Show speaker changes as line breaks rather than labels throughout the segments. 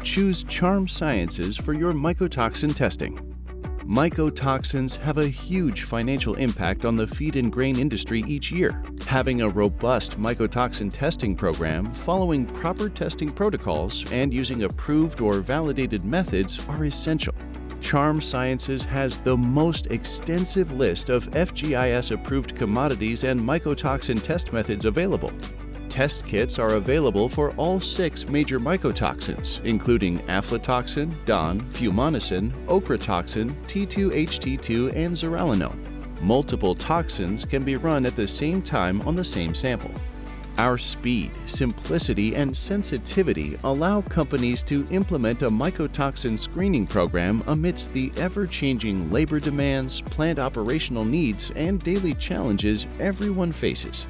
choose Charm Sciences for your mycotoxin testing. Mycotoxins have a huge financial impact on the feed and grain industry each year. Having a robust mycotoxin testing program, following proper testing protocols, and using approved or validated methods are essential. Charm Sciences has the most extensive list of FGIS-approved commodities and mycotoxin test methods available. Test kits are available for all 6 major mycotoxins, including aflatoxin, DON, fumonisin, ochratoxin, T2-HT2, and zearalenone. Multiple toxins can be run at the same time on the same sample. Our speed, simplicity, and sensitivity allow companies to implement a mycotoxin screening program amidst the ever-changing labor demands, plant operational needs, and daily challenges everyone faces.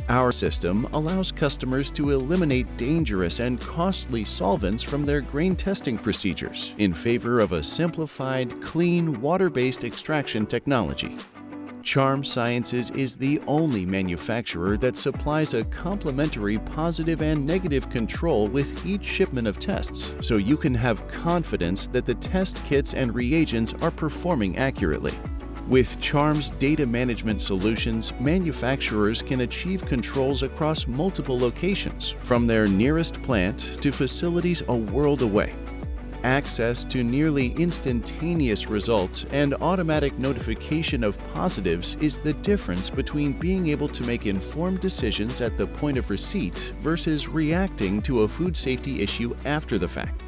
Our system allows customers to eliminate dangerous and costly solvents from their grain testing procedures in favor of a simplified, clean, water-based extraction technology. Charm Sciences is the only manufacturer that supplies a complimentary positive and negative control with each shipment of tests, so you can have confidence that the test kits and reagents are performing accurately. With Charm's data management solutions, manufacturers can achieve controls across multiple locations, from their nearest plant to facilities a world away. Access to nearly instantaneous results and automatic notification of positives is the difference between being able to make informed decisions at the point of receipt versus reacting to a food safety issue after the fact.